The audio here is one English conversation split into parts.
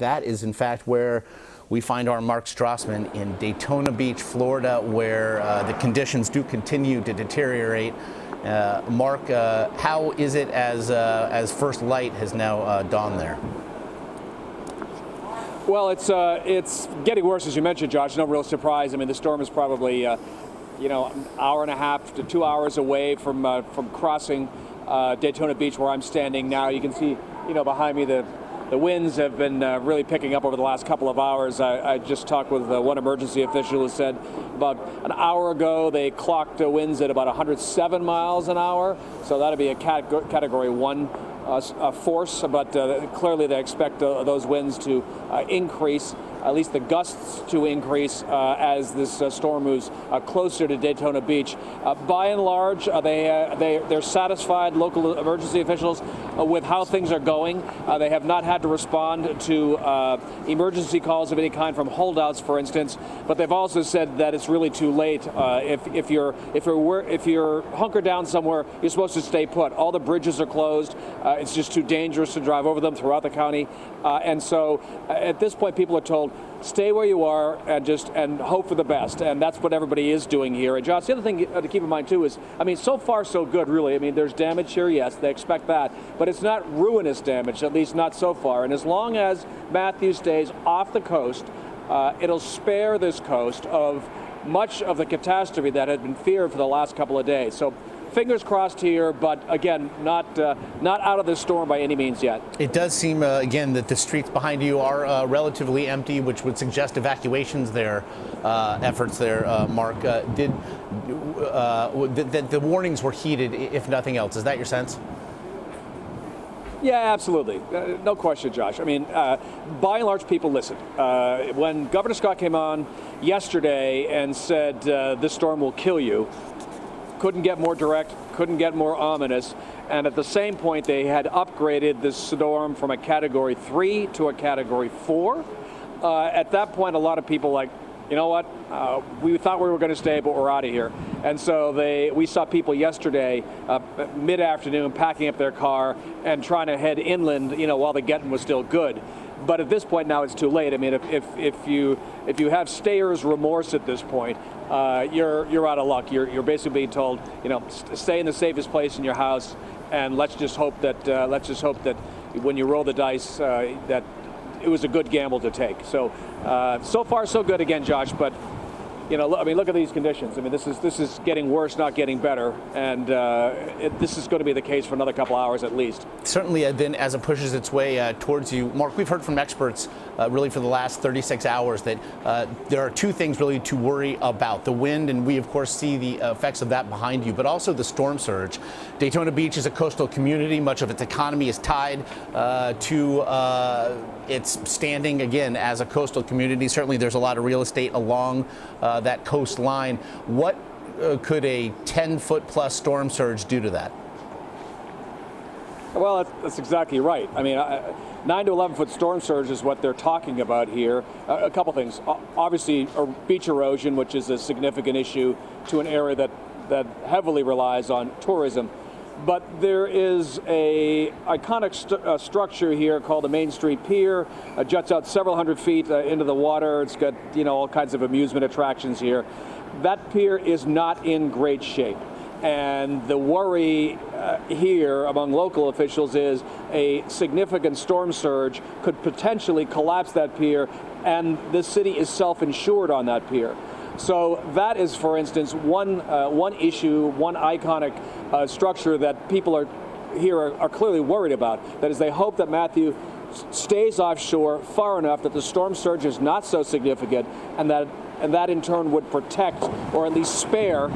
that is in fact where we find our Mark Strassman in Daytona Beach, Florida, where the conditions do continue to deteriorate. Mark, how is it as first light has now dawned there? Well, it's getting worse, as you mentioned, Josh. No real surprise. I mean, the storm is probably an hour and a half to 2 hours away from crossing Daytona Beach, where I'm standing now. You can see, behind me the winds have been really picking up over the last couple of hours. I just talked with one emergency official who said about an hour ago they clocked winds at about 107 miles an hour. So that'd be a Category 1 force, but clearly they expect those winds to increase, at least the gusts to increase as this storm moves closer to Daytona Beach. By and large, they're satisfied, local emergency officials, with how things are going. They have not had to respond to emergency calls of any kind from holdouts, for instance. But they've also said that it's really too late. If you're hunkered down somewhere, you're supposed to stay put. All the bridges are closed. It's just too dangerous to drive over them throughout the county. And so at this point, people are told, stay where you are and hope for the best. And that's what everybody is doing here. And Josh, the other thing to keep in mind too is, so far so good, really. There's damage here, yes, they expect that, but it's not ruinous damage, at least not so far. And as long as Matthew stays off the coast, it'll spare this coast of much of the catastrophe that had been feared for the last couple of days. So fingers crossed here, but again, not out of this storm by any means yet. It does seem, again, that the streets behind you are relatively empty, which would suggest evacuations there, efforts there, Mark. The warnings were heeded, if nothing else. Is that your sense? Yeah, absolutely. No question, Josh. By and large, people listened. When Governor Scott came on yesterday and said, this storm will kill you, couldn't get more direct, couldn't get more ominous. And at the same point, they had upgraded this storm from a Category 3 to a Category 4. At that point, a lot of people you know what, we thought we were going to stay, but we're out of here. And so we saw people yesterday, mid-afternoon, packing up their car and trying to head inland, while the getting was still good. But at this point now it's too late. If you have stayer's remorse at this point, you're out of luck. You're basically being told, stay in the safest place in your house, and let's just hope that when you roll the dice, that it was a good gamble to take. So so far so good again, Josh. But look at these conditions. This is getting worse, not getting better, and this is going to be the case for another couple hours at least. Certainly, then, as it pushes its way towards you, Mark, we've heard from experts really for the last 36 hours that there are two things really to worry about: the wind, and we of course see the effects of that behind you, but also the storm surge. Daytona Beach is a coastal community. Much of its economy is tied to its standing again as a coastal community. Certainly, there's a lot of real estate along that coastline. What could a 10-foot plus storm surge do to that? Well, that's exactly right. 9 to 11-foot storm surge is what they're talking about here. A couple things. Obviously, beach erosion, which is a significant issue to an area that heavily relies on tourism. But there is a iconic structure here called the Main Street Pier. It juts out several hundred feet into the water. It's got all kinds of amusement attractions here. That pier is not in great shape. And the worry here among local officials is a significant storm surge could potentially collapse that pier, and the city is self-insured on that pier. So that is, for instance, one issue, one iconic structure that people are clearly worried about. That is, they hope that Matthew stays offshore far enough that the storm surge is not so significant, and that in turn would protect or at least spare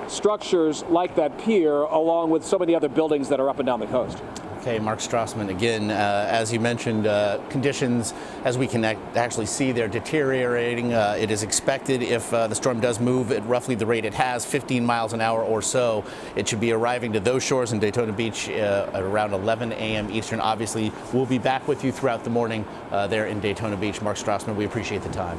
structures like that pier, along with some of the other buildings that are up and down the coast. Okay, Mark Strassman, again, as you mentioned, conditions, as we can actually see, they're deteriorating. It is expected, if the storm does move at roughly the rate it has, 15 miles an hour or so, it should be arriving to those shores in Daytona Beach at around 11 a.m. Eastern. Obviously, we'll be back with you throughout the morning there in Daytona Beach. Mark Strassman, we appreciate the time.